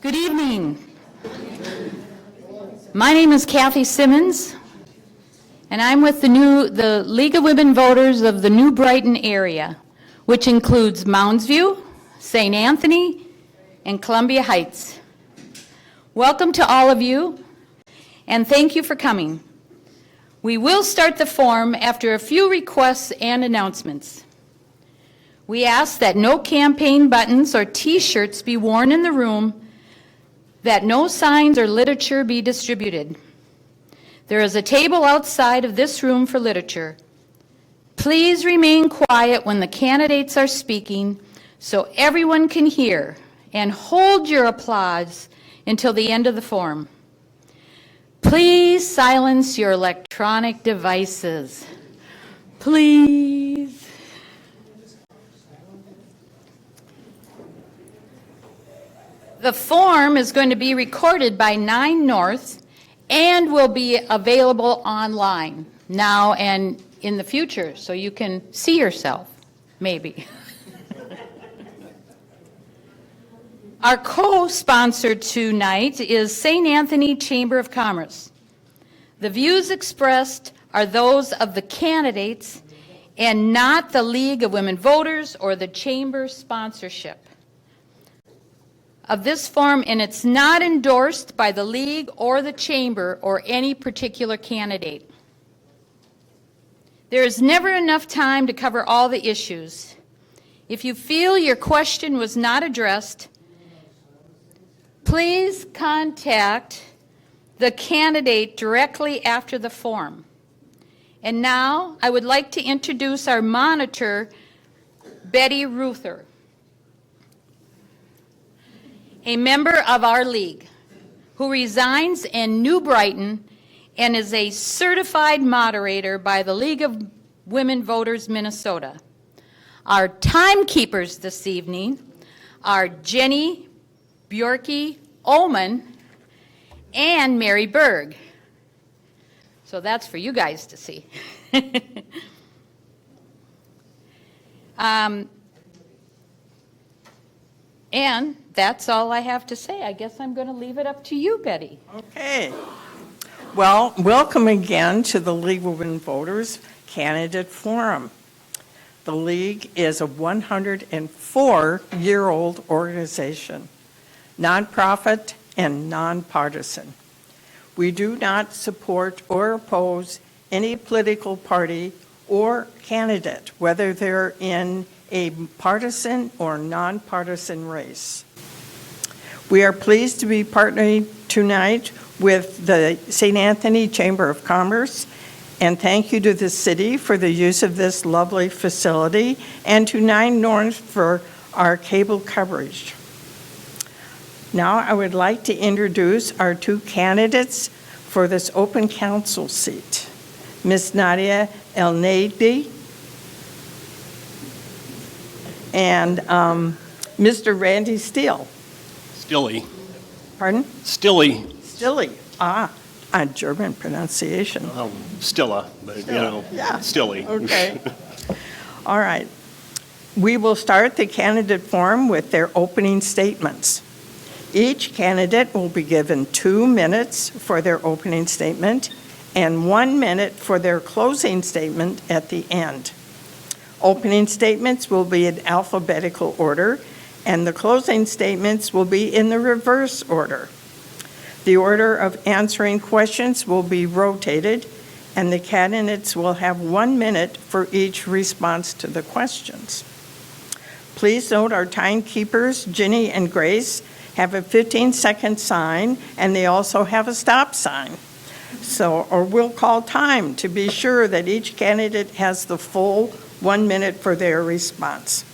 Good evening. My name is Kathy Simmons, and I'm with the League of Women Voters of the New Brighton area, which includes Moundsview, St. Anthony, and Columbia Heights. Welcome to all of you, and thank you for coming. We will start the forum after a few requests and announcements. We ask that no campaign buttons or T-shirts be worn in the room, that no signs or literature be distributed. There is a table outside of this room for literature. Please remain quiet when the candidates are speaking so everyone can hear, and hold your applause until the end of the forum. Please silence your electronic devices. Please. The forum is going to be recorded by 9 North and will be available online now and in the future, so you can see yourself, maybe. Our co-sponsor tonight is St. Anthony Chamber of Commerce. The views expressed are those of the candidates and not the League of Women Voters or the Chamber sponsorship of this forum, and it's not endorsed by the League or the Chamber or any particular candidate. There is never enough time to cover all the issues. If you feel your question was not addressed, please contact the candidate directly after the forum. And now I would like to introduce our monitor, Betty Ruther, a member of our league who resides in New Brighton and is a certified moderator by the League of Women Voters Minnesota. Our timekeepers this evening are Jenny Bjorky Ullman and Mary Berg. So that's for you guys to see. And that's all I have to say. I guess I'm going to leave it up to you, Betty. Okay. Well, welcome again to the League of Women Voters Candidate Forum. The League is a 104-year-old organization, nonprofit and nonpartisan. We do not support or oppose any political party or candidate, whether they're in a partisan or nonpartisan race. We are pleased to be partnering tonight with the St. Anthony Chamber of Commerce, and thank you to the city for the use of this lovely facility, and to 9 North for our cable coverage. Now I would like to introduce our 2 candidates for this open council seat, Ms. Nadia Elnagdy and Mr. Randy Stille. Stille. Pardon? Stille. Stille. A German pronunciation. Stille, but Yeah. Stille. Okay. All right. We will start the candidate forum with their opening statements. Each candidate will be given 2 minutes for their opening statement and 1 minute for their closing statement at the end. Opening statements will be in alphabetical order, and the closing statements will be in the reverse order. The order of answering questions will be rotated, and the candidates will have 1 minute for each response to the questions. Please note our timekeepers, Ginny and Grace, have a 15-second sign, and they also have a stop sign. Or we'll call time to be sure that each candidate has the full 1 minute for their response.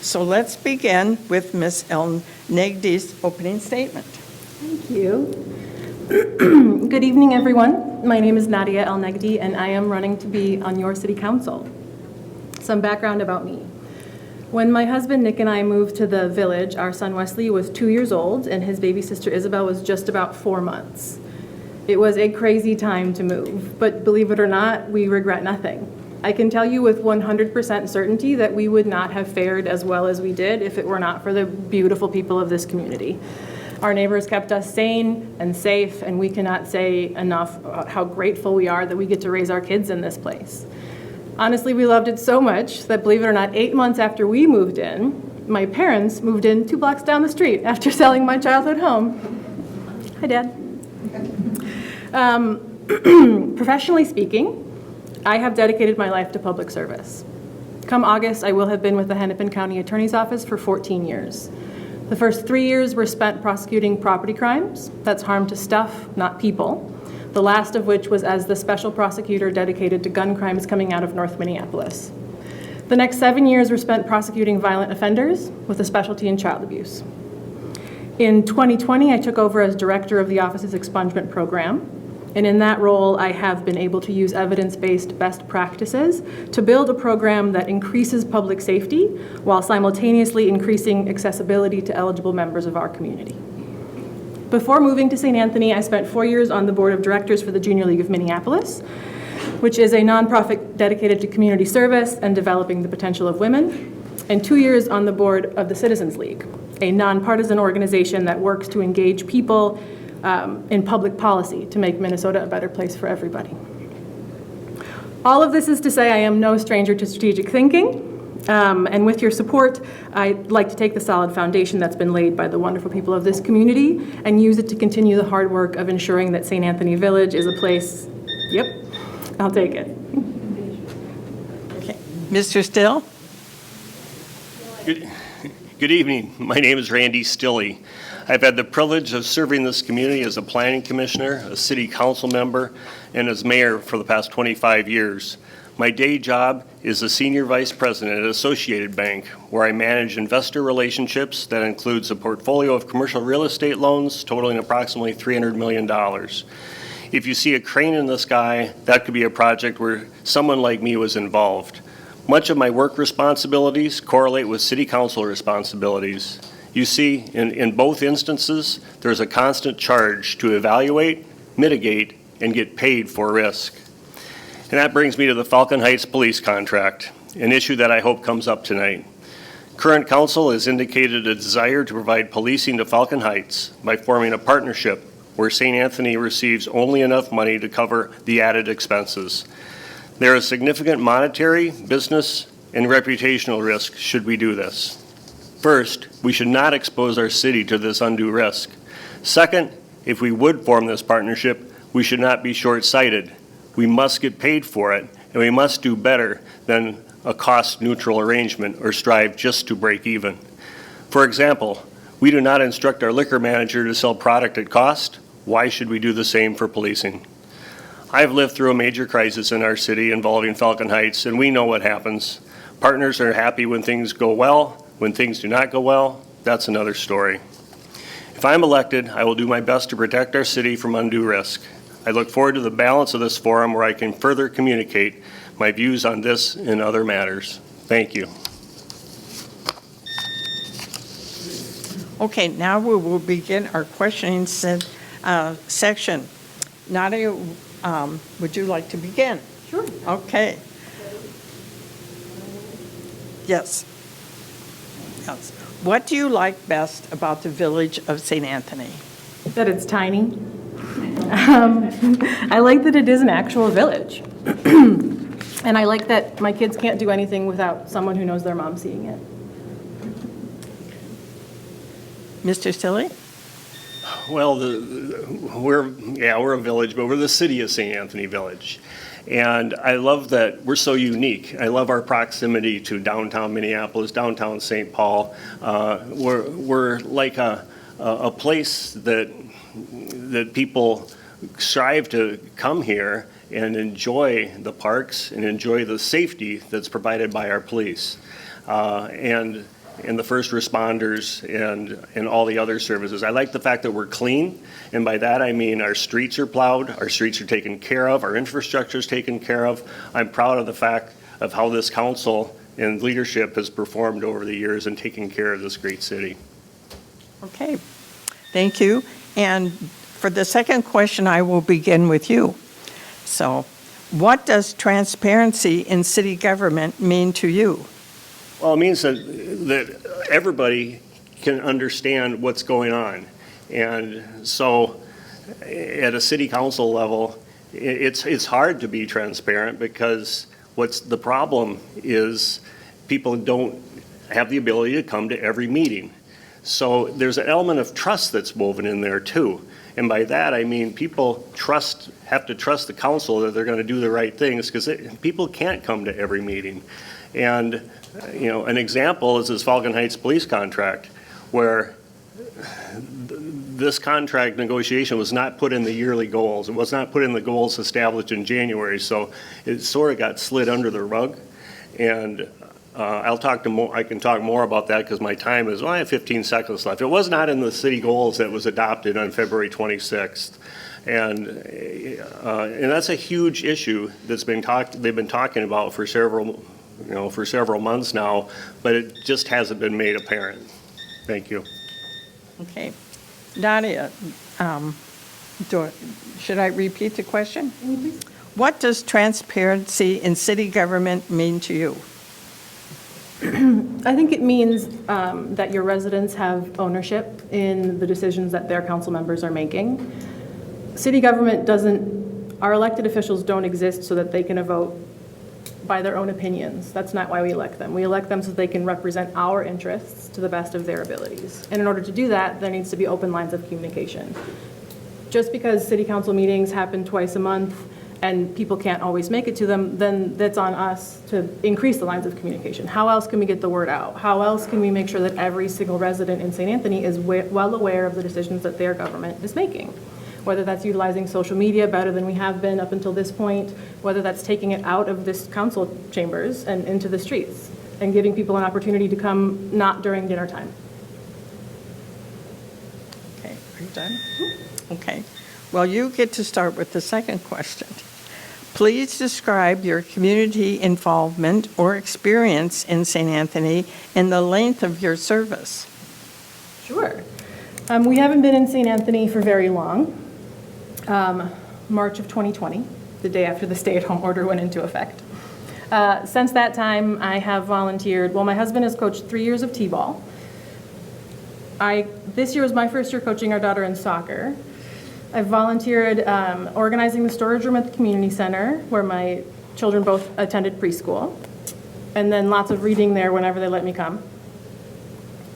So let's begin with Ms. Elnagdy's opening statement. Thank you. Good evening, everyone. My name is Nadia Elnagdy, and I am running to be on your city council. Some background about me. When my husband Nick and I moved to the village, our son Wesley was 2 years old, and his baby sister Isabel was just about 4 months. It was a crazy time to move, but believe it or not, we regret nothing. I can tell you with 100% certainty that we would not have fared as well as we did if it were not for the beautiful people of this community. Our neighbors kept us sane and safe, and we cannot say enough about how grateful we are that we get to raise our kids in this place. Honestly, we loved it so much that, believe it or not, 8 months after we moved in, my parents moved in 2 blocks down the street after selling my childhood home. Hi, Dad. Professionally speaking, I have dedicated my life to public service. Come August, I will have been with the Hennepin County Attorney's Office for 14 years. The first 3 years were spent prosecuting property crimes. That's harm to stuff, not people. The last of which was as the special prosecutor dedicated to gun crimes coming out of North Minneapolis. The next 7 years were spent prosecuting violent offenders with a specialty in child abuse. In 2020, I took over as director of the office's expungement program. And in that role, I have been able to use evidence-based best practices to build a program that increases public safety while simultaneously increasing accessibility to eligible members of our community. Before moving to St. Anthony, I spent 4 years on the board of directors for the Junior League of Minneapolis, which is a nonprofit dedicated to community service and developing the potential of women, and 2 years on the board of the Citizens League, a nonpartisan organization that works to engage people in public policy to make Minnesota a better place for everybody. All of this is to say I am no stranger to strategic thinking, and with your support, I'd like to take the solid foundation that's been laid by the wonderful people of this community and use it to continue the hard work of ensuring that St. Anthony Village is a place, yep, I'll take it. Okay. Mr. Stille? Good evening. My name is Randy Stille. I've had the privilege of serving this community as a planning commissioner, a city council member, and as mayor for the past 25 years. My day job is a senior vice president at Associated Bank, where I manage investor relationships that includes a portfolio of commercial real estate loans totaling approximately $300 million. If you see a crane in the sky, that could be a project where someone like me was involved. Much of my work responsibilities correlate with city council responsibilities. You see, in both instances, there's a constant charge to evaluate, mitigate, and get paid for risk. And that brings me to the Falcon Heights Police contract, an issue that I hope comes up tonight. Current council has indicated a desire to provide policing to Falcon Heights by forming a partnership where St. Anthony receives only enough money to cover the added expenses. There is significant monetary, business, and reputational risk should we do this. First, we should not expose our city to this undue risk. Second, if we would form this partnership, we should not be short-sighted. We must get paid for it, and we must do better than a cost-neutral arrangement or strive just to break even. For example, we do not instruct our liquor manager to sell product at cost. Why should we do the same for policing? I've lived through a major crisis in our city involving Falcon Heights, and we know what happens. Partners are happy when things go well. When things do not go well, that's another story. If I'm elected, I will do my best to protect our city from undue risk. I look forward to the balance of this forum where I can further communicate my views on this and other matters. Thank you. Okay, now we will begin our questioning section. Nadia, would you like to begin? Sure. Okay. Yes. Yes. What do you like best about the village of St. Anthony? That it's tiny. I like that it is an actual village. And I like that my kids can't do anything without someone who knows their mom seeing it. Mr. Stille? Well, we're a village, but we're the city of St. Anthony Village. And I love that we're so unique. I love our proximity to downtown Minneapolis, downtown St. Paul. We're like a place that people strive to come here and enjoy the parks and enjoy the safety that's provided by our police and the first responders and all the other services. I like the fact that we're clean, and by that I mean our streets are plowed, our streets are taken care of, our infrastructure is taken care of. I'm proud of the fact of how this council and leadership has performed over the years in taking care of this great city. Okay, thank you. And for the second question, I will begin with you. So, what does transparency in city government mean to you? Well, it means that everybody can understand what's going on. And so at a city council level, it's hard to be transparent because what's the problem is people don't have the ability to come to every meeting. So there's an element of trust that's woven in there too. And by that, I mean people have to trust the council that they're going to do the right things because people can't come to every meeting. And, an example is this Falcon Heights police contract where this contract negotiation was not put in the yearly goals. It was not put in the goals established in January. So it sort of got slid under the rug. And I can talk more about that because my time is, I have 15 seconds left. It was not in the city goals that was adopted on February 26th. And that's a huge issue they've been talking about for several months now, but it just hasn't been made apparent. Thank you. Okay. Nadia, should I repeat the question? What does transparency in city government mean to you? I think it means that your residents have ownership in the decisions that their council members are making. City government our elected officials don't exist so that they can vote by their own opinions. That's not why we elect them. We elect them so they can represent our interests to the best of their abilities. And in order to do that, there needs to be open lines of communication. Just because city council meetings happen twice a month and people can't always make it to them, then that's on us to increase the lines of communication. How else can we get the word out? How else can we make sure that every single resident in St. Anthony is well aware of the decisions that their government is making? Whether that's utilizing social media better than we have been up until this point, whether that's taking it out of this council chambers and into the streets and giving people an opportunity to come not during dinner time. Okay, are you done? Okay. Well, you get to start with the second question. Please describe your community involvement or experience in St. Anthony and the length of your service. Sure. We haven't been in St. Anthony for very long. March of 2020, the day after the stay-at-home order went into effect. Since that time, I have volunteered. Well, my husband has coached 3 years of t-ball. This year was my first year coaching our daughter in soccer. I've volunteered organizing the storage room at the community center, where my children both attended preschool, and then lots of reading there whenever they let me come.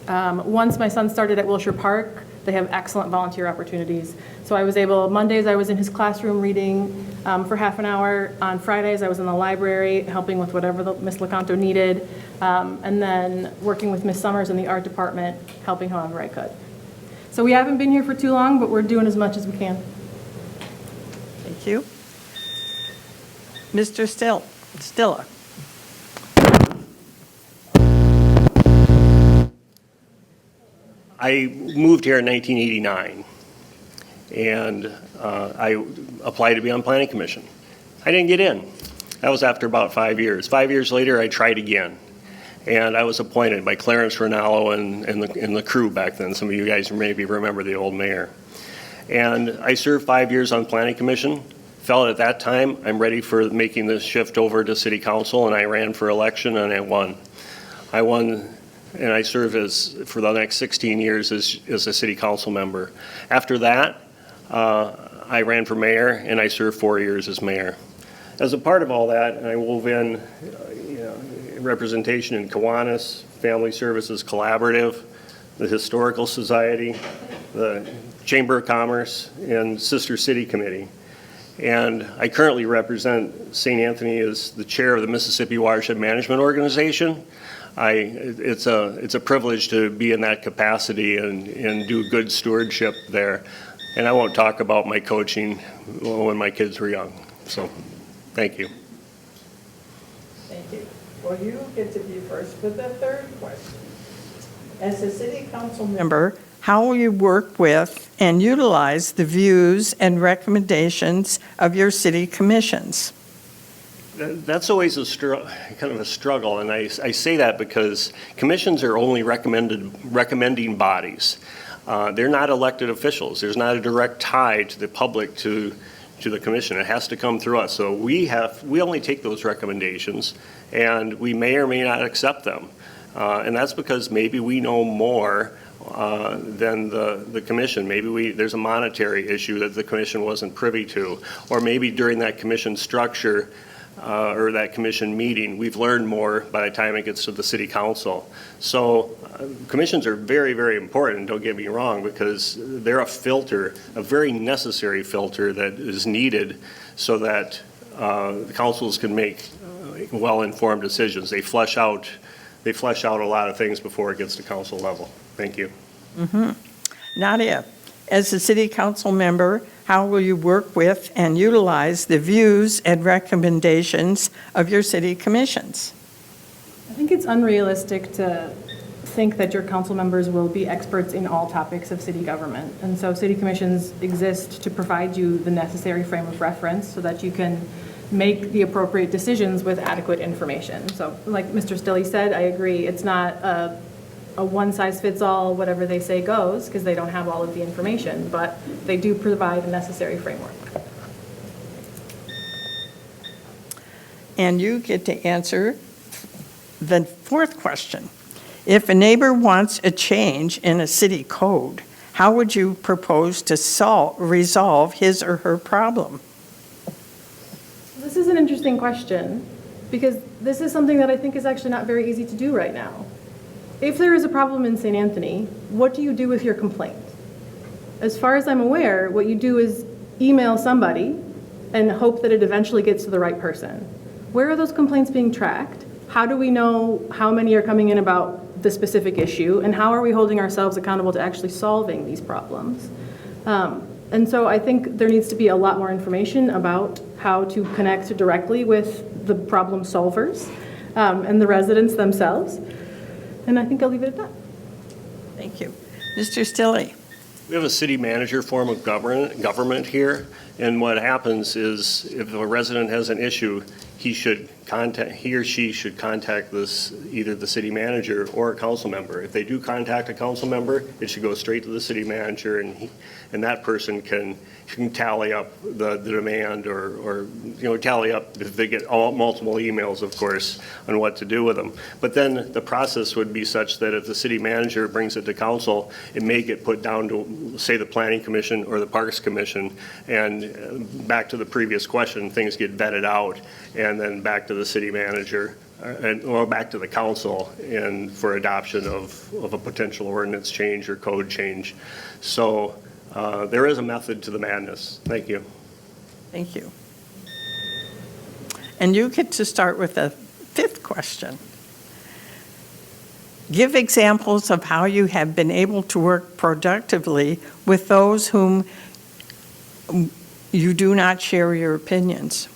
Once my son started at Wilshire Park, they have excellent volunteer opportunities. So Mondays I was in his classroom reading for half an hour. On Fridays I was in the library helping with whatever Miss Lecanto needed. And then working with Miss Summers in the art department, helping however I could. So we haven't been here for too long, but we're doing as much as we can. Thank you. Mr. Stille. I moved here in 1989, and I applied to be on Planning Commission. I didn't get in. That was after about 5 years. 5 years later, I tried again, and I was appointed by Clarence Rinaldo and the crew back then. Some of you guys maybe remember the old mayor. And I served 5 years on Planning Commission. Felt at that time I'm ready for making this shift over to City Council, and I ran for election, and I won. I won. And I served for the next 16 years as a city council member. After that, I ran for mayor, and I served 4 years as mayor. As a part of all that, I wove in representation in Kiwanis, Family Services Collaborative, the Historical Society, the Chamber of Commerce, and Sister City Committee. And I currently represent St. Anthony as the chair of the Mississippi Watershed Management Organization. It's a privilege to be in that capacity and do good stewardship there. And I won't talk about my coaching when my kids were young. So, thank you. Thank you. Well, you get to be first with the third question. As a city council member, how will you work with and utilize the views and recommendations of your city commissions? That's always kind of a struggle, and I say that because commissions are only recommending bodies. They're not elected officials. There's not a direct tie to the public to the commission. It has to come through us. So we only take those recommendations, and we may or may not accept them. And that's because maybe we know more than the commission. Maybe there's a monetary issue that the commission wasn't privy to, or maybe during that commission structure or that commission meeting, we've learned more by the time it gets to the city council. So commissions are very, very important, don't get me wrong, because they're a filter, a very necessary filter that is needed so that the councils can make well-informed decisions. They flesh out a lot of things before it gets to council level. Thank you. Nadia, as a city council member, how will you work with and utilize the views and recommendations of your city commissions? I think it's unrealistic to think that your council members will be experts in all topics of city government. And so city commissions exist to provide you the necessary frame of reference so that you can make the appropriate decisions with adequate information. So like Mr. Stille said, I agree. It's not a one-size-fits-all, whatever they say goes, because they don't have all of the information, but they do provide a necessary framework. And you get to answer the fourth question. If a neighbor wants a change in a city code, how would you propose to resolve his or her problem? This is an interesting question, because this is something that I think is actually not very easy to do right now. If there is a problem in St. Anthony, what do you do with your complaint? As far as I'm aware, what you do is email somebody and hope that it eventually gets to the right person. Where are those complaints being tracked? How do we know how many are coming in about the specific issue? And how are we holding ourselves accountable to actually solving these problems? And so I think there needs to be a lot more information about how to connect directly with the problem solvers and the residents themselves. And I think I'll leave it at that. Thank you. Mr. Stille. We have a city manager form of government here, and what happens is if a resident has an issue, he or she should contact either the city manager or a council member. If they do contact a council member, it should go straight to the city manager, and that person can tally up the demand or tally up if they get multiple emails, of course, on what to do with them. But then the process would be such that if the city manager brings it to council, it may get put down to, say, the planning commission or the parks commission, and back to the previous question, things get vetted out, and then back to the city manager or back to the council and for adoption of a potential ordinance change or code change. So there is a method to the madness. Thank you. Thank you. And you get to start with the fifth question. Give examples of how you have been able to work productively with those whom you do not share your opinions.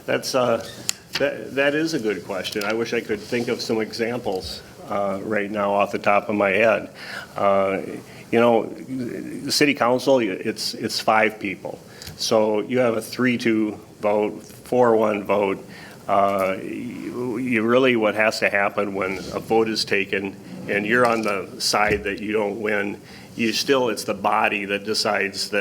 That is a good question. I wish I could think of some examples right now off the top of my head. The city council, it's 5 people. So you have a 3-2 vote, 4-1 vote. What has to happen when a vote is taken and you're on the side that you don't win, it's the body that decides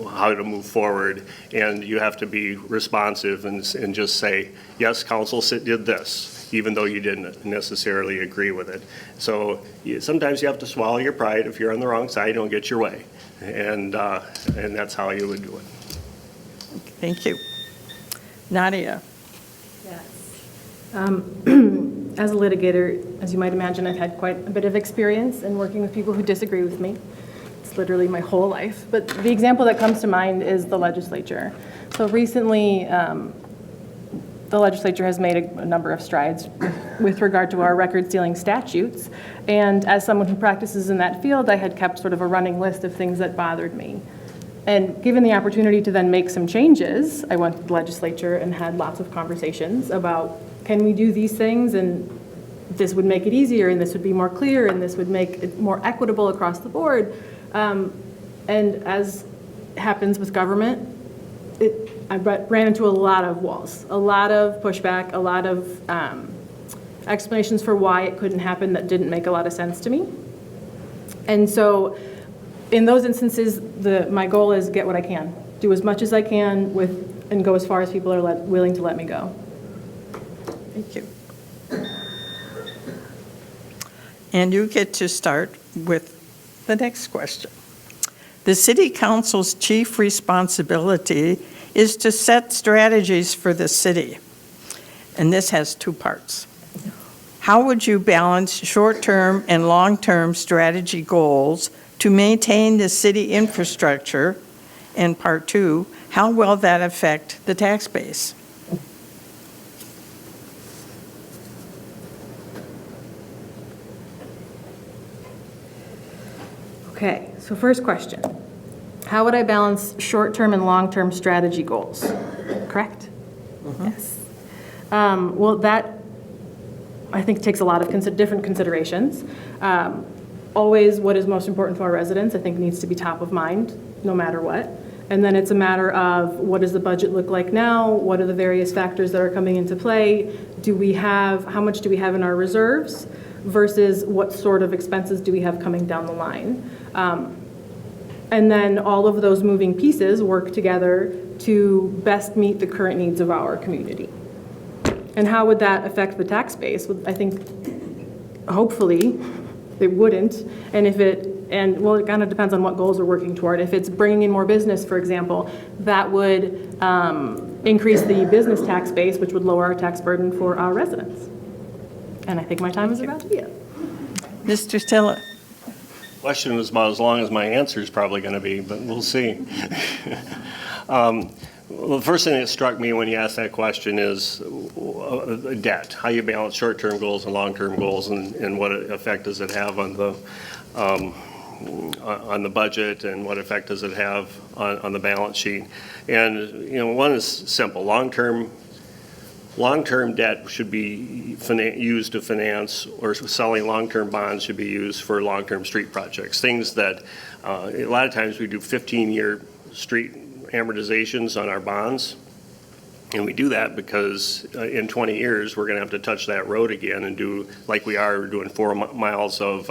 how to move forward, and you have to be responsive and just say, yes, council did this, even though you didn't necessarily agree with it. So sometimes you have to swallow your pride. If you're on the wrong side, you don't get your way, and that's how you would do it. Thank you. Nadia. As a litigator, as you might imagine, I've had quite a bit of experience in working with people who disagree with me. It's literally my whole life. But the example that comes to mind is the legislature. So recently, the legislature has made a number of strides with regard to our record-stealing statutes. And as someone who practices in that field, I had kept sort of a running list of things that bothered me. And given the opportunity to then make some changes, I went to the legislature and had lots of conversations about, can we do these things, and this would make it easier, and this would be more clear, and this would make it more equitable across the board. And as happens with government, I ran into a lot of walls, a lot of pushback, a lot of explanations for why it couldn't happen that didn't make a lot of sense to me. And so in those instances, my goal is get what I can, do as much as I can and go as far as people are willing to let me go. Thank you. And you get to start with the next question. The City Council's chief responsibility is to set strategies for the city. And this has two parts. How would you balance short-term and long-term strategy goals to maintain the city infrastructure? And part two, how will that affect the tax base? Okay, so first question. How would I balance short-term and long-term strategy goals? Correct? Yes. Well, that, I think, takes a lot of different considerations. Always what is most important to our residents, I think, needs to be top of mind, no matter what. And then it's a matter of what does the budget look like now? What are the various factors that are coming into play? How much do we have in our reserves versus what sort of expenses do we have coming down the line? And then all of those moving pieces work together to best meet the current needs of our community. And how would that affect the tax base? I think hopefully it wouldn't. Well, it kind of depends on what goals we're working toward. If it's bringing in more business, for example, that would increase the business tax base, which would lower our tax burden for our residents. And I think my time is about to be up. Mr. Stille. Question was about as long as my answer is probably going to be, but we'll see. Well, the first thing that struck me when you asked that question is debt, how you balance short-term goals and long-term goals, and what effect does it have on the budget, and what effect does it have on the balance sheet. And one is simple. Long-term debt should be used to finance, or selling long-term bonds should be used for long-term street projects. Things that a lot of times we do 15-year street amortizations on our bonds, and we do that because in 20 years we're going to have to touch that road again and do like we're doing 4 miles of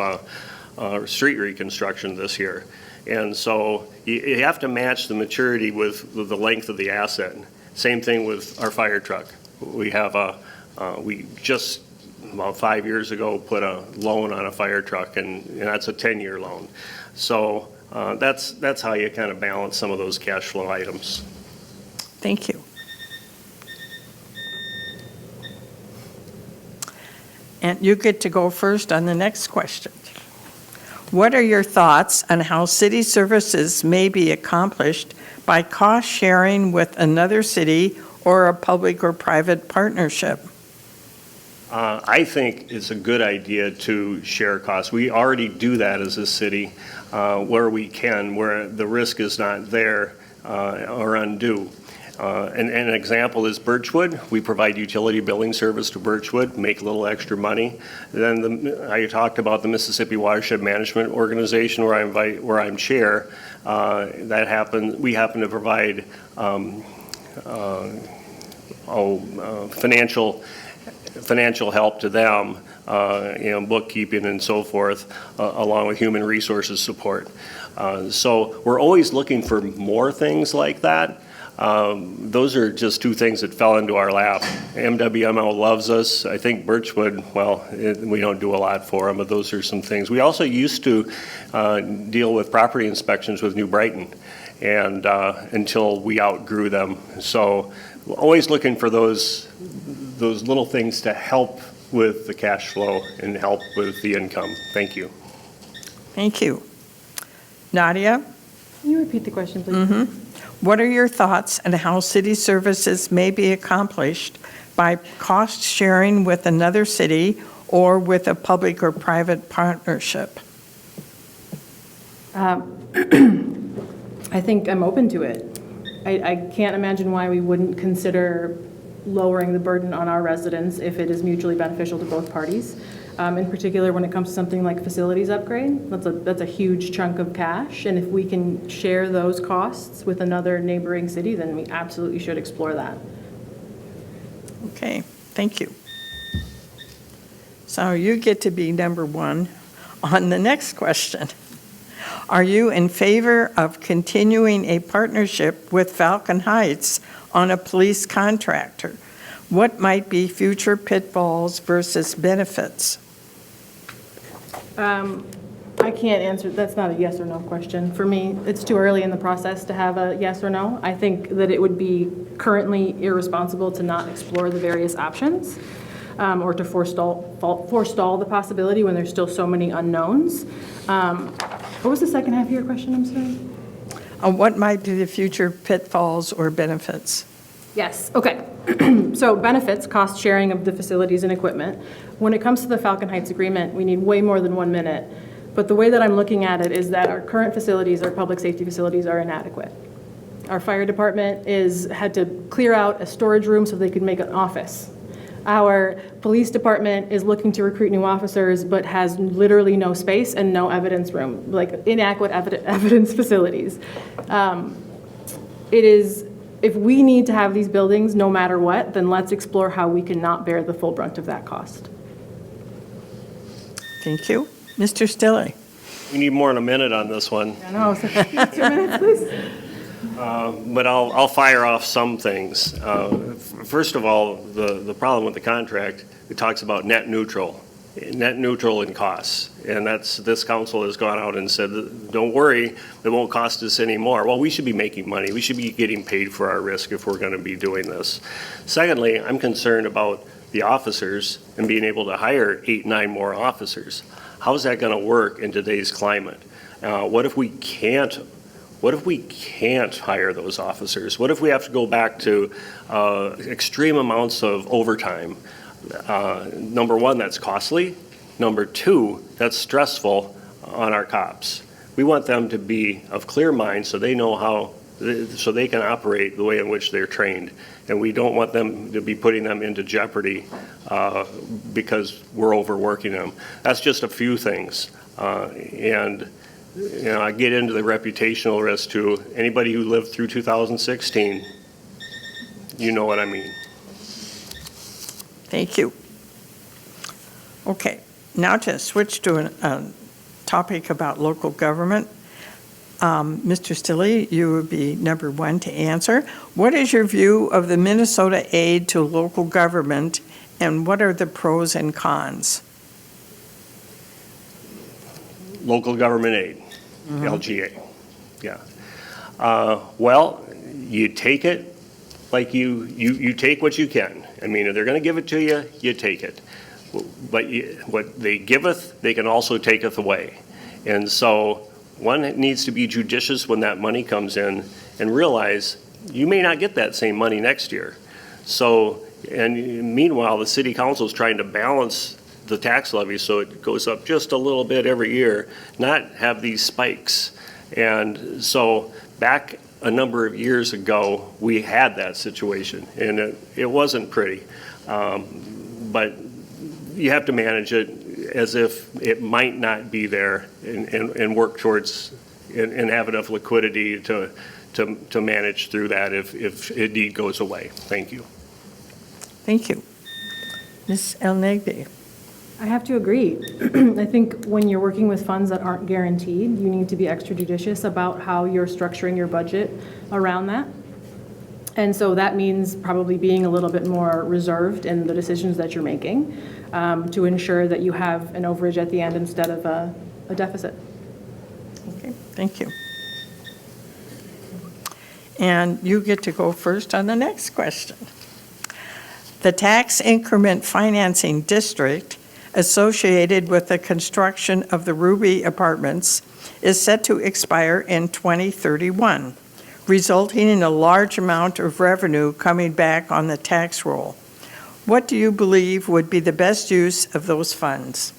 street reconstruction this year. And so you have to match the maturity with the length of the asset. Same thing with our fire truck. We have we just about 5 years ago put a loan on a fire truck, and that's a 10-year loan. So that's how you kind of balance some of those cash flow items. Thank you. And you get to go first on the next question. What are your thoughts on how city services may be accomplished by cost sharing with another city or a public or private partnership? I think it's a good idea to share costs. We already do that as a city where we can, where the risk is not there or undue. An example is Birchwood. We provide utility billing service to Birchwood, make a little extra money. Then I talked about the Mississippi Watershed Management Organization, where I'm chair. We happen to provide financial help to them, bookkeeping and so forth, along with human resources support. So we're always looking for more things like that. Those are just two things that fell into our lap. MWML loves us. I think Birchwood, we don't do a lot for them, but those are some things. We also used to deal with property inspections with New Brighton, and until we outgrew them. So we're always looking for those little things to help with the cash flow and help with the income. Thank you. Thank you. Nadia? Can you repeat the question, please? What are your thoughts on how city services may be accomplished by cost sharing with another city or with a public or private partnership? I think I'm open to it. I can't imagine why we wouldn't consider lowering the burden on our residents if it is mutually beneficial to both parties. In particular, when it comes to something like facilities upgrade, that's a huge chunk of cash, and if we can share those costs with another neighboring city, then we absolutely should explore that. Okay, thank you. So you get to be number one on the next question. Are you in favor of continuing a partnership with Falcon Heights on a police contractor? What might be future pitfalls versus benefits? I can't answer, that's not a yes or no question. For me, it's too early in the process to have a yes or no. I think that it would be currently irresponsible to not explore the various options, or to forestall the possibility when there's still so many unknowns. What was the second half of your question, I'm sorry? What might be the future pitfalls or benefits? Yes, okay. So benefits, cost sharing of the facilities and equipment. When it comes to the Falcon Heights agreement, we need way more than 1 minute. But the way that I'm looking at it is that our current facilities, our public safety facilities, are inadequate. Our fire department had to clear out a storage room so they could make an office. Our police department is looking to recruit new officers, but has literally no space and no evidence room, like inadequate evidence facilities. If we need to have these buildings no matter what, then let's explore how we can not bear the full brunt of that cost. Thank you. Mr. Stille? We need more than a minute on this one. I know, so 2 minutes, please. But I'll fire off some things. First of all, the problem with the contract, it talks about net neutral in costs. And this council has gone out and said, don't worry, it won't cost us any more. Well, we should be making money. We should be getting paid for our risk if we're going to be doing this. Secondly, I'm concerned about the officers and being able to hire 8, 9 more officers. How's that going to work in today's climate? What if we can't hire those officers? What if we have to go back to extreme amounts of overtime? Number one, that's costly. Number two, that's stressful on our cops. We want them to be of clear mind so they know so they can operate the way in which they're trained. And we don't want them to be putting them into jeopardy because we're overworking them. That's just a few things. And I get into the reputational risk too. Anybody who lived through 2016, you know what I mean. Thank you. Okay, now to switch to a topic about local government. Mr. Stille, you would be number 1 to answer. What is your view of the Minnesota aid to local government, and what are the pros and cons? Local government aid, LGA, yeah. Well, you take it like you take what you can. I mean, if they're going to give it to you, you take it. But what they giveth, they can also taketh away. And so one needs to be judicious when that money comes in and realize you may not get that same money next year. So, and meanwhile, the city council is trying to balance the tax levy so it goes up just a little bit every year, not have these spikes. And so back a number of years ago, we had that situation, and it wasn't pretty. But you have to manage it as if it might not be there and work towards and have enough liquidity to manage through that if it indeed goes away. Thank you. Thank you. Ms. Elnagdy? I have to agree. I think when you're working with funds that aren't guaranteed, you need to be extra judicious about how you're structuring your budget around that. And so that means probably being a little bit more reserved in the decisions that you're making to ensure that you have an overage at the end instead of a deficit. Okay, thank you. And you get to go first on the next question. The tax increment financing district associated with the construction of the Ruby Apartments is set to expire in 2031, resulting in a large amount of revenue coming back on the tax roll. What do you believe would be the best use of those funds?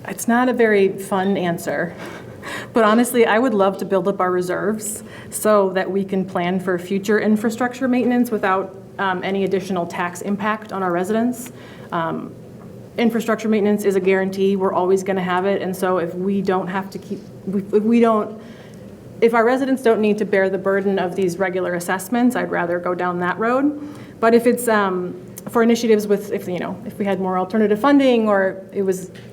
It's not a very fun answer, but honestly, I would love to build up our reserves so that we can plan for future infrastructure maintenance without any additional tax impact on our residents. Infrastructure maintenance is a guarantee. We're always going to have it, and so if we don't have to if our residents don't need to bear the burden of these regular assessments, I'd rather go down that road. But if it's for initiatives if we had more alternative funding or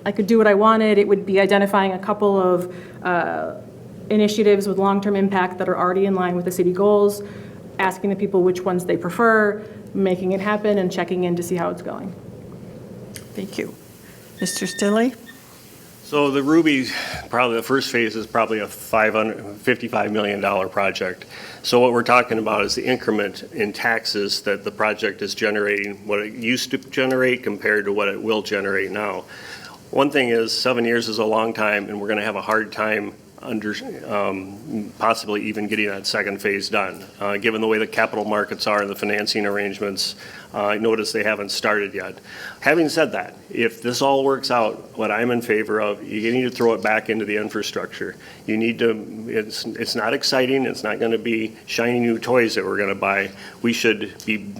I could do what I wanted, it would be identifying a couple of initiatives with long-term impact that are already in line with the city goals, asking the people which ones they prefer, making it happen, and checking in to see how it's going. Thank you. Mr. Stille? So the Ruby, probably the first phase is probably a $55 million project. So what we're talking about is the increment in taxes that the project is generating, what it used to generate compared to what it will generate now. One thing is 7 years is a long time, and we're going to have a hard time possibly even getting that second phase done. Given the way the capital markets are and the financing arrangements, I notice they haven't started yet. Having said that, if this all works out, what I'm in favor of, you need to throw it back into the infrastructure. You need to, it's not exciting, it's not going to be shiny new toys that we're going to buy. We should be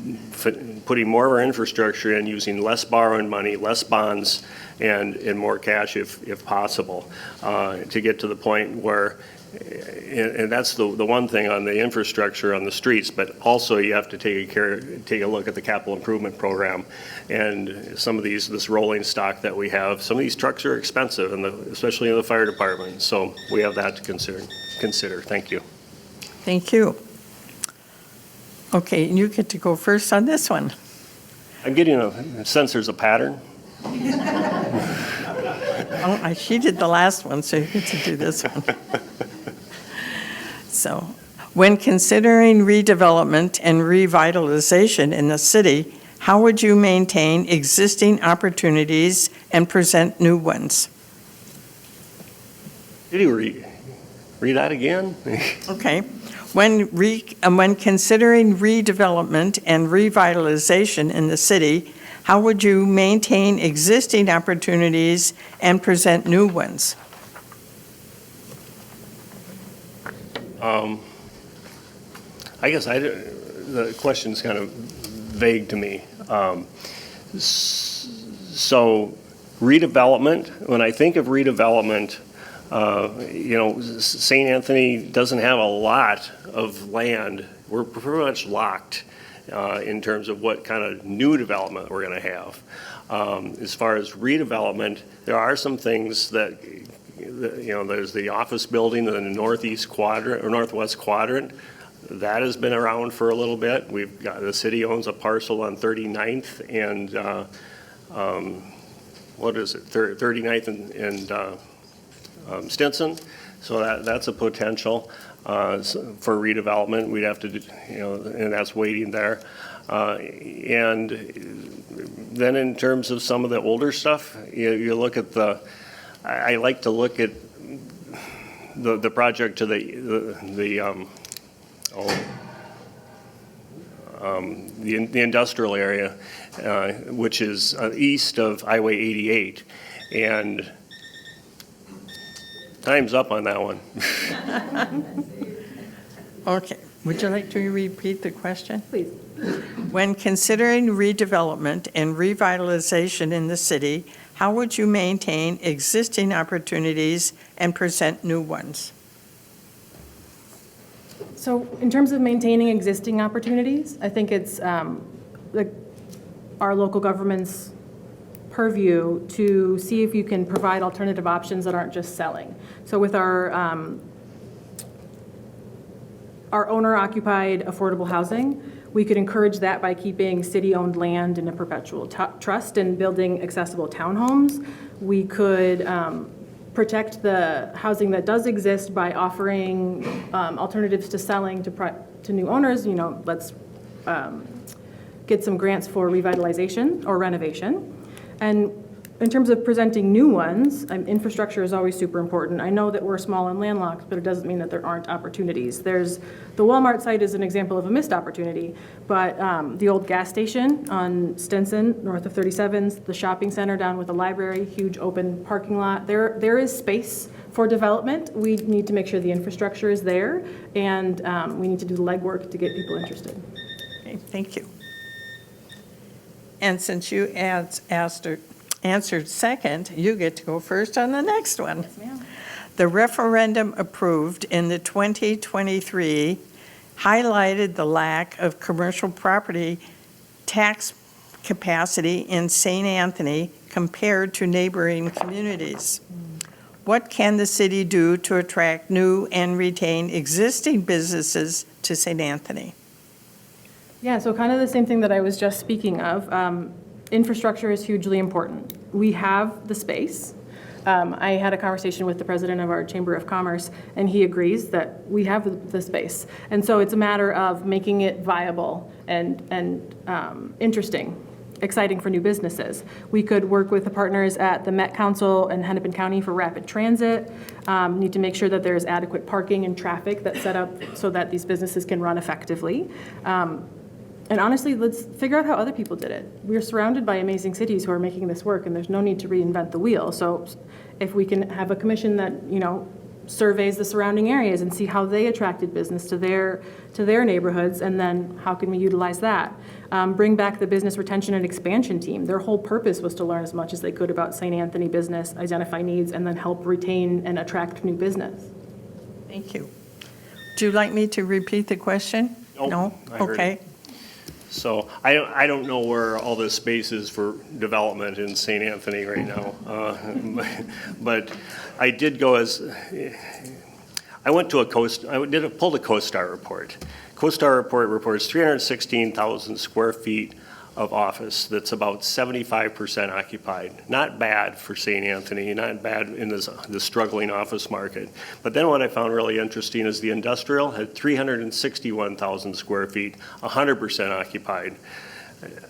putting more of our infrastructure in, using less borrowing money, less bonds, and more cash if possible, to get to the point where, and that's the one thing on the infrastructure on the streets, but also you have to take a look at the capital improvement program and some of this rolling stock that we have. Some of these trucks are expensive, especially in the fire department, so we have that to consider. Thank you. Thank you. Okay, you get to go first on this one. I'm getting a sense there's a pattern. Oh, she did the last one, so you get to do this one. So, when considering redevelopment and revitalization in the city, how would you maintain existing opportunities and present new ones? Did you read that again? Okay. When considering redevelopment and revitalization in the city, how would you maintain existing opportunities and present new ones? I guess the question's kind of vague to me. So redevelopment, when I think of redevelopment, St. Anthony doesn't have a lot of land. We're pretty much locked in terms of what kind of new development we're going to have. As far as redevelopment, there are some things that, there's the office building in the northeast quadrant or northwest quadrant. That has been around for a little bit. The city owns a parcel on 39th and, 39th and Stinson. So that's a potential for redevelopment. We'd have to do, and that's waiting there. And then in terms of some of the older stuff, you look at I like to look at the project to the industrial area, which is east of Highway 88, and time's up on that one. Okay. Would you like to repeat the question? Please. When considering redevelopment and revitalization in the city, how would you maintain existing opportunities and present new ones? So in terms of maintaining existing opportunities, I think it's our local government's purview to see if you can provide alternative options that aren't just selling. So with our owner-occupied affordable housing, we could encourage that by keeping city-owned land in a perpetual trust and building accessible townhomes. We could protect the housing that does exist by offering alternatives to selling to new owners. Let's get some grants for revitalization or renovation. And in terms of presenting new ones, infrastructure is always super important. I know that we're small and landlocked, but it doesn't mean that there aren't opportunities. The Walmart site is an example of a missed opportunity, but the old gas station on Stinson, north of 37th, the shopping center down with the library, huge open parking lot, there is space for development. We need to make sure the infrastructure is there, and we need to do the legwork to get people interested. Okay, thank you. And since you answered second, you get to go first on the next one. Yes, ma'am. The referendum approved in the 2023 highlighted the lack of commercial property tax capacity in St. Anthony compared to neighboring communities. What can the city do to attract new and retain existing businesses to St. Anthony? Yeah, so kind of the same thing that I was just speaking of. Infrastructure is hugely important. We have the space. I had a conversation with the president of our Chamber of Commerce, and he agrees that we have the space. And so it's a matter of making it viable and interesting, exciting for new businesses. We could work with the partners at the Met Council and Hennepin County for rapid transit. Need to make sure that there's adequate parking and traffic that's set up so that these businesses can run effectively. And honestly, let's figure out how other people did it. We're surrounded by amazing cities who are making this work, and there's no need to reinvent the wheel. So if we can have a commission that, surveys the surrounding areas and see how they attracted business to their neighborhoods, and then how can we utilize that? Bring back the business retention and expansion team. Their whole purpose was to learn as much as they could about St. Anthony business, identify needs, and then help retain and attract new business. Thank you. Would you like me to repeat the question? Nope, No? I heard Okay. it. So I don't know where all the space is for development in St. Anthony right now. But I did go I went to pulled a CoStar report. CoStar report reports 316,000 square feet of office that's about 75% occupied. Not bad for St. Anthony, not bad in the struggling office market. But then what I found really interesting is the industrial had 361,000 square feet, 100% occupied.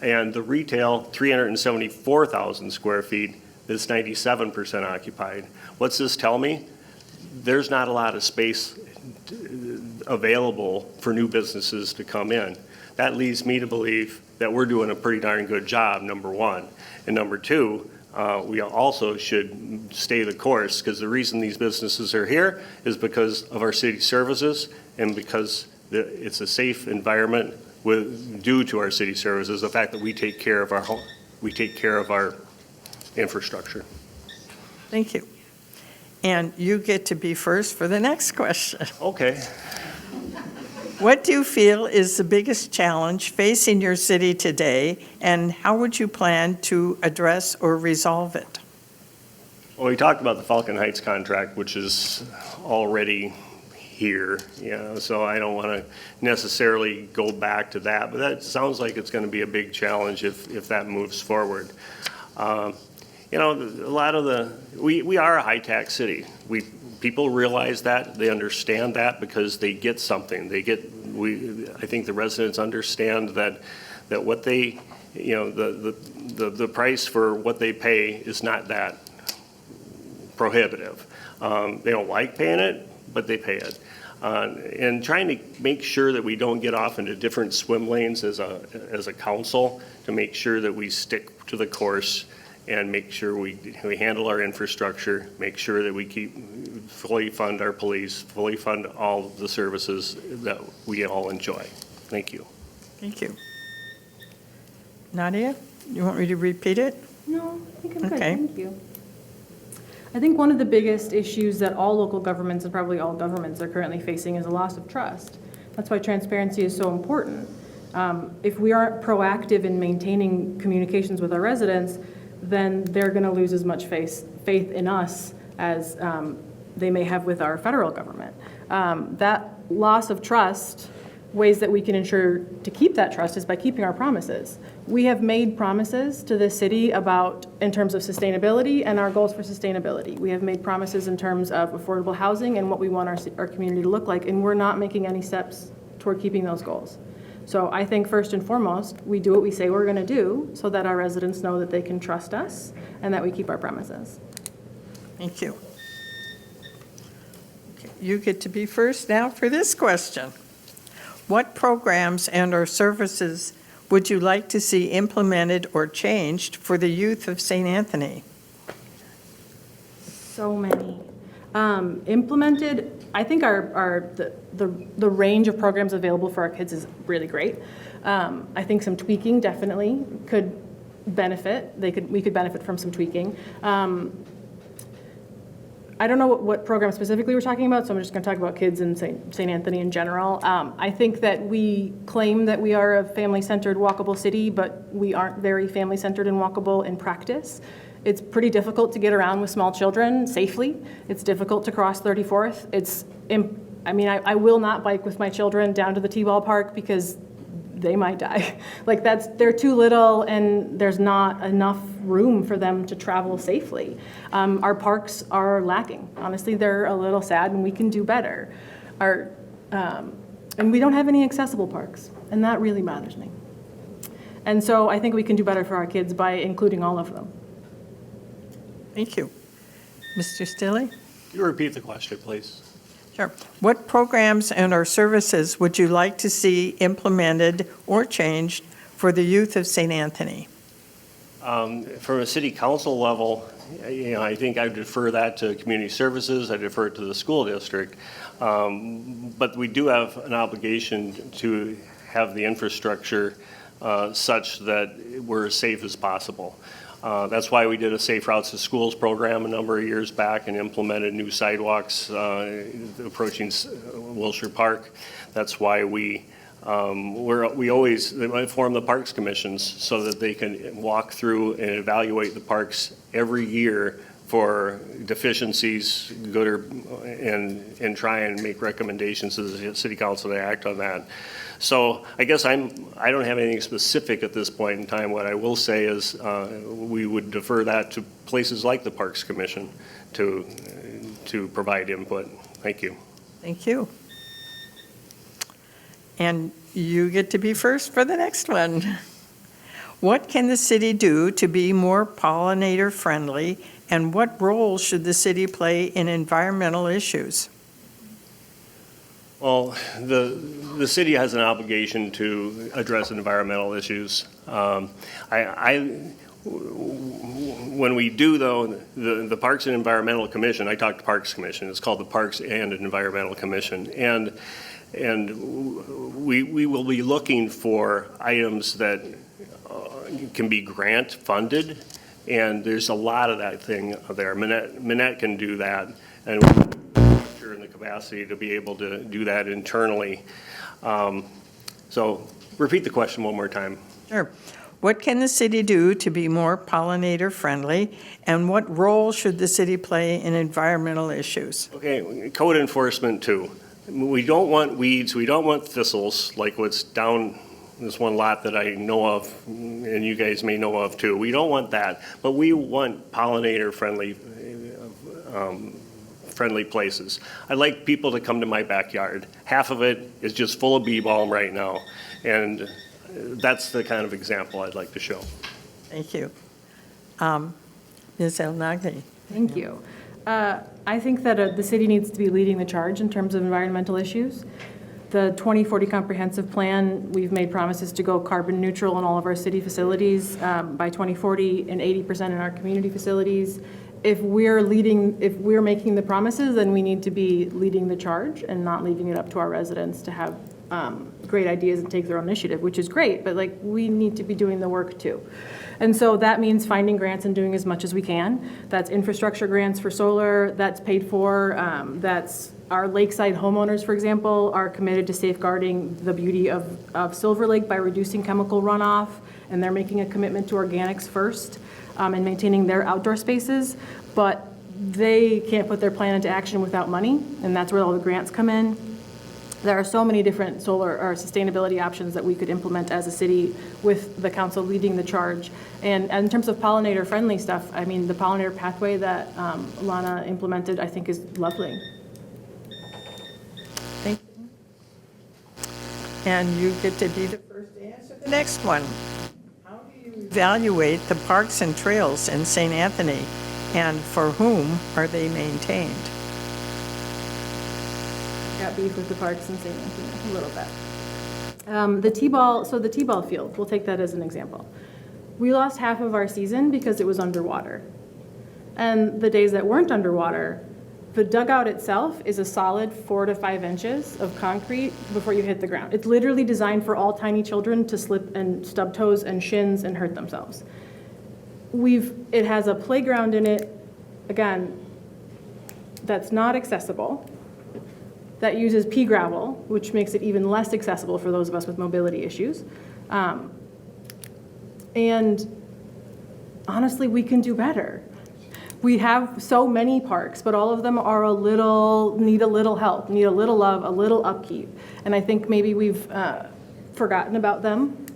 And the retail, 374,000 square feet, that's 97% occupied. What's this tell me? There's not a lot of space available for new businesses to come in. That leads me to believe that we're doing a pretty darn good job, number one. And number two, we also should stay the course, because the reason these businesses are here is because of our city services and because it's a safe environment due to our city services, the fact that we take care of our infrastructure. Thank you. And you get to be first for the next question. Okay. What do you feel is the biggest challenge facing your city today, and how would you plan to address or resolve it? Well, we talked about the Falcon Heights contract, which is already here, so I don't want to necessarily go back to that, but that sounds like it's going to be a big challenge if that moves forward. A lot of we are a high-tax city. People realize that, they understand that because they get something. I think the residents understand that what they, the price for what they pay is not that prohibitive. They don't like paying it, but they pay it. And trying to make sure that we don't get off into different swim lanes as a council, to make sure that we stick to the course and make sure we handle our infrastructure, make sure that we fully fund our police, fully fund all the services that we all enjoy. Thank you. Thank you. Nadia, you want me to repeat it? No, I think I'm good, Okay. thank you. I think one of the biggest issues that all local governments and probably all governments are currently facing is a loss of trust. That's why transparency is so important. If we aren't proactive in maintaining communications with our residents, then they're going to lose as much faith in us as they may have with our federal government. That loss of trust, ways that we can ensure to keep that trust is by keeping our promises. We have made promises to this city in terms of sustainability and our goals for sustainability. We have made promises in terms of affordable housing and what we want our community to look like, and we're not making any steps toward keeping those goals. So I think first and foremost, we do what we say we're going to do so that our residents know that they can trust us and that we keep our promises. Thank you. Okay, you get to be first now for this question. What programs and/or services would you like to see implemented or changed for the youth of St. Anthony? So many. Implemented, I think the range of programs available for our kids is really great. I think some tweaking definitely could benefit. We could benefit from some tweaking. I don't know what program specifically we're talking about, so I'm just going to talk about kids in St. Anthony in general. I think that we claim that we are a family-centered, walkable city, but we aren't very family-centered and walkable in practice. It's pretty difficult to get around with small children safely. It's difficult to cross 34th. I will not bike with my children down to the T-ball park because they might die. Like they're too little and there's not enough room for them to travel safely. Our parks are lacking. Honestly, they're a little sad and we can do better. And we don't have any accessible parks, and that really bothers me. And so I think we can do better for our kids by including all of them. Thank you. Mr. Stille? Can you repeat the question, please? Sure. What programs and/or services would you like to see implemented or changed for the youth of St. Anthony? From a city council level, I think I would defer that to community services. I defer it to the school district. But we do have an obligation to have the infrastructure such that we're as safe as possible. That's why we did a Safe Routes to Schools program a number of years back and implemented new sidewalks approaching Wilshire Park. That's why we always form the Parks Commissions so that they can walk through and evaluate the parks every year for deficiencies, and try and make recommendations to the City Council to act on that. So I guess I don't have anything specific at this point in time. What I will say is we would defer that to places like the Parks Commission to provide input. Thank you. Thank you. And you get to be first for the next one. What can the city do to be more pollinator friendly, and what role should the city play in environmental issues? Well, the city has an obligation to address environmental issues. When we do, though, the Parks and Environmental Commission, I talked to Parks Commission, it's called the Parks and Environmental Commission, and we will be looking for items that can be grant funded, and there's a lot of that thing there. Minette can do that, and we're in the capacity to be able to do that internally. So repeat the question one more time. Sure. What can the city do to be more pollinator friendly, and what role should the city play in environmental issues? Okay, code enforcement too. We don't want weeds, we don't want thistles like what's down this one lot that I know of, and you guys may know of too. We don't want that, but we want pollinator friendly places. I'd like people to come to my backyard. Half of it is just full of bee balm right now, and that's the kind of example I'd like to show. Thank you. Ms. Elnagdy. Thank you. I think that the city needs to be leading the charge in terms of environmental issues. The 2040 Comprehensive Plan, we've made promises to go carbon neutral in all of our city facilities by 2040 and 80% in our community facilities. If we're making the promises, then we need to be leading the charge and not leaving it up to our residents to have great ideas and take their own initiative, which is great, but like we need to be doing the work too. And so that means finding grants and doing as much as we can. That's infrastructure grants for solar, that's paid for, that's our lakeside homeowners, for example, are committed to safeguarding the beauty of Silver Lake by reducing chemical runoff, and they're making a commitment to organics first and maintaining their outdoor spaces, but they can't put their plan into action without money, and that's where all the grants come in. There are so many different solar or sustainability options that we could implement as a city with the council leading the charge. And in terms of pollinator-friendly stuff, I mean, the pollinator pathway that Lana implemented, I think, is lovely. Thank you. And you get to be the first to answer the next one. How do you evaluate the parks and trails in St. Anthony, and for whom are they maintained? Got beef with the parks in St. Anthony a little bit. The T-ball field, we'll take that as an example. We lost half of our season because it was underwater. And the days that weren't underwater, the dugout itself is a solid 4 to 5 inches of concrete before you hit the ground. It's literally designed for all tiny children to slip and stub toes and shins and hurt themselves. It has a playground in it, again, that's not accessible, that uses pea gravel, which makes it even less accessible for those of us with mobility issues. And honestly, we can do better. We have so many parks, but all of them are need a little help, need a little love, a little upkeep. And I think maybe forgotten about them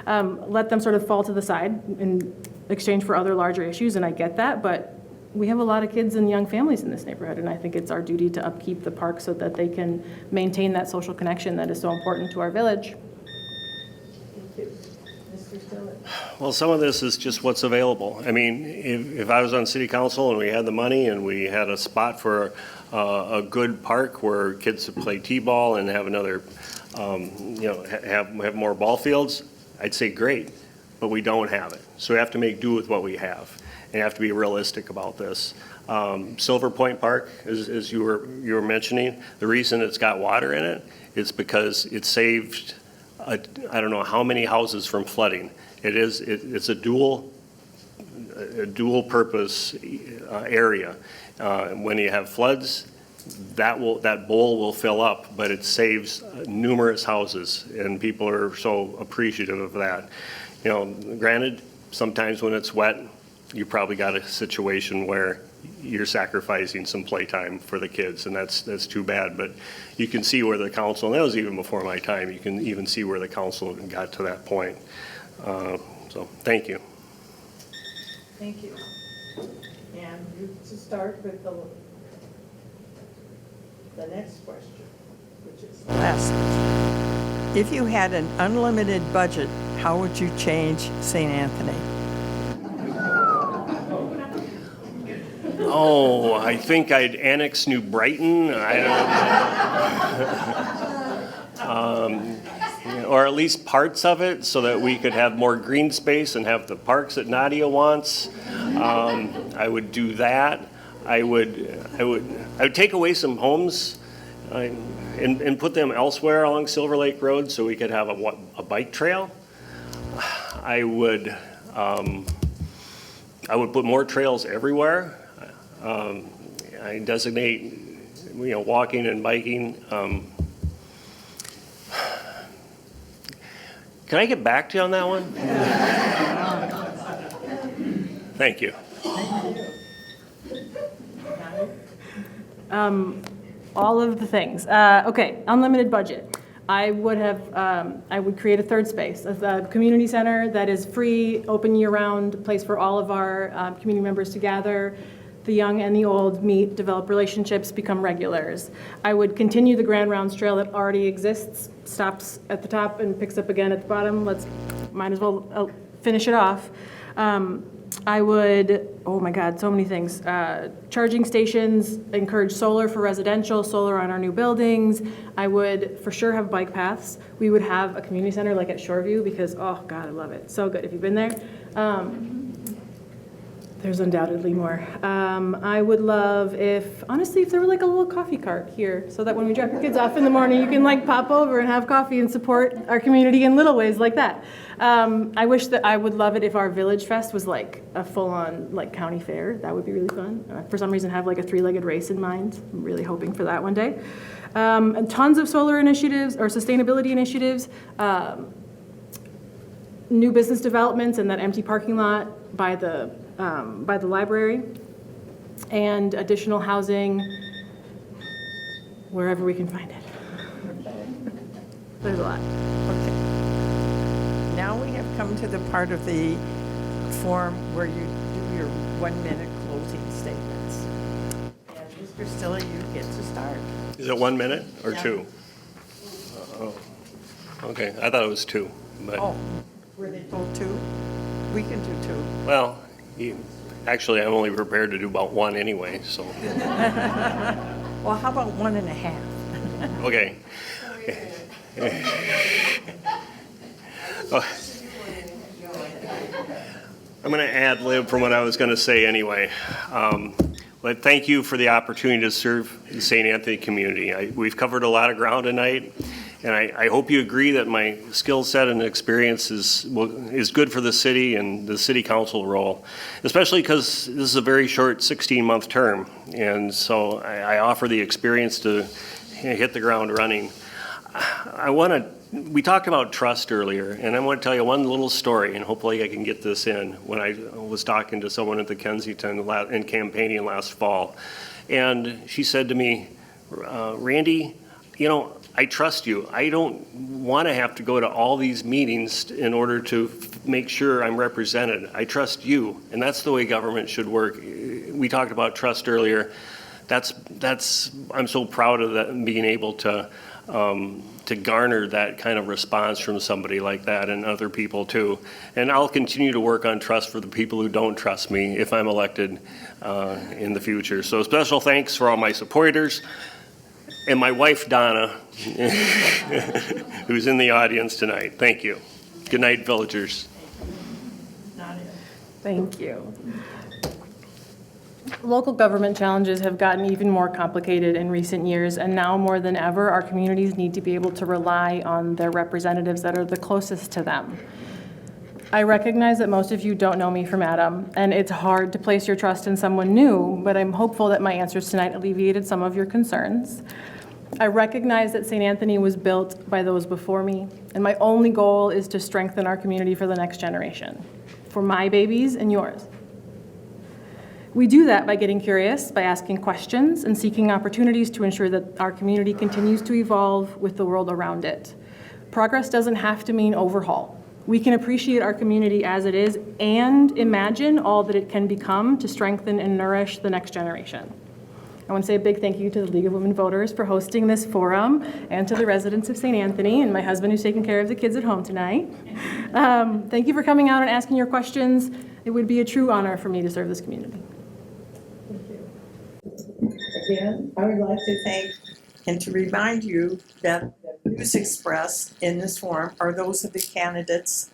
let them sort of fall to the side in exchange for other larger issues, and I get that, but we have a lot of kids and young families in this neighborhood, and I think it's our duty to upkeep the park so that they can maintain that social connection that is so important to our village. Well, some of this is just what's available. I mean, if I was on city council and we had the money and we had a spot for a good park where kids could play t-ball and have another, have more ball fields, I'd say great, but we don't have it. So we have to make do with what we have and have to be realistic about this. Silver Point Park, as you were mentioning, the reason it's got water in it is because it saved, I don't know how many houses from flooding. It's a dual purpose area. When you have floods, that bowl will fill up, but it saves numerous houses, and people are so appreciative of that. You know, granted, sometimes when it's wet, you probably got a situation where you're sacrificing some playtime for the kids, and that's too bad. But you can see where the council, and that was even before my time, you can even see where the council got to that point. So thank you. Thank you. And to start with the next question, which is the last. If you had an unlimited budget, how would you change St. Anthony? Oh, I think I'd annex New Brighton. Or at least parts of it, so that we could have more green space and have the parks that Nadia wants. I would do that. I would take away some homes and put them elsewhere along Silver Lake Road, so we could have a bike trail. I would put more trails everywhere. I designate, walking and biking. Can I get back to you on that one? Thank you. All of the things. Okay, unlimited budget. I would create a third space, a community center that is free, open year-round, place for all of our community members to gather. The young and the old meet, develop relationships, become regulars. I would continue the Grand Rounds Trail that already exists, stops at the top and picks up again at the bottom. Might as well finish it off. I would, oh my God, so many things. Charging stations, encourage solar for residential, solar on our new buildings. I would for sure have bike paths. We would have a community center like at Shoreview because, oh God, I love it. So good. If you've been there. There's undoubtedly more. I would love honestly, if there were like a little coffee cart here so that when we drop your kids off in the morning, you can like pop over and have coffee and support our community in little ways like that. I would love it if our Village Fest was like a full-on like county fair. That would be really fun. For some reason, have like a 3-legged race in mind. I'm really hoping for that one day. And tons of solar initiatives or sustainability initiatives. New business developments and that empty parking lot by the library, and additional housing wherever we can find it. There's a lot. Okay. Now we have come to the part of the forum where you do your 1-minute closing statements. And Mr. Stille, you get to start. Is it 1 minute or 2? Oh, okay. I thought it was 2. But, Oh, were they told 2? We can do 2. well, actually, I'm only prepared to do about 1 anyway. So. Well, how about 1.5? Okay. I'm going to ad lib from what I was going to say anyway. But thank you for the opportunity to serve the St. Anthony community. We've covered a lot of ground tonight, and I hope you agree that my skill set and experience is good for the city and the city council role, especially because this is a very short 16-month term, and so I offer the experience to hit the ground running. We talked about trust earlier, and I want to tell you one little story, and hopefully I can get this in. When I was talking to someone at the Kensington and campaigning last fall, and she said to me, Randy, I trust you. I don't want to have to go to all these meetings in order to make sure I'm represented. I trust you, and that's the way government should work. We talked about trust earlier. I'm so proud of that and being able to garner that kind of response from somebody like that and other people too. And I'll continue to work on trust for the people who don't trust me if I'm elected in the future. So special thanks for all my supporters and my wife, Donna, who's in the audience tonight. Thank you. Good night, villagers. Thank you. Local government challenges have gotten even more complicated in recent years, and now more than ever, our communities need to be able to rely on their representatives that are the closest to them. I recognize that most of you don't know me from Adam, and it's hard to place your trust in someone new, but I'm hopeful that my answers tonight alleviated some of your concerns. I recognize that St. Anthony was built by those before me, and my only goal is to strengthen our community for the next generation, for my babies and yours. We do that by getting curious, by asking questions, and seeking opportunities to ensure that our community continues to evolve with the world around it. Progress doesn't have to mean overhaul. We can appreciate our community as it is and imagine all that it can become to strengthen and nourish the next generation. I want to say a big thank you to the League of Women Voters for hosting this forum, and to the residents of St. Anthony and my husband who's taking care of the kids at home tonight. Thank you for coming out and asking your questions. It would be a true honor for me to serve this community. Again, I would like to thank and to remind you that the views expressed in this forum are those of the candidates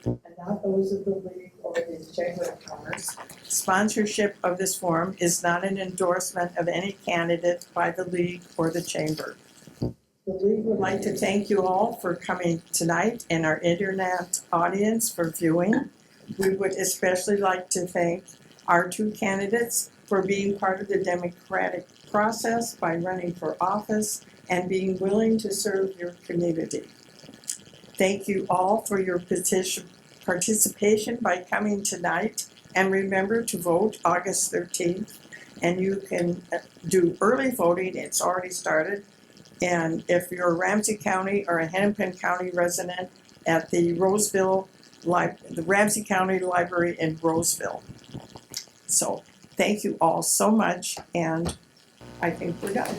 and not those of the League or the Chamber of Commerce. Sponsorship of this forum is not an endorsement of any candidate by the League or the Chamber. The League would like to thank you all for coming tonight and our internet audience for viewing. We would especially like to thank our two candidates for being part of the democratic process by running for office and being willing to serve your community. Thank you all for your participation by coming tonight, and remember to vote August 13th. And you can do early voting, it's already started. And if you're a Ramsey County or a Hennepin County resident, at the Ramsey County Library in Roseville. So thank you all so much, and I think we're done.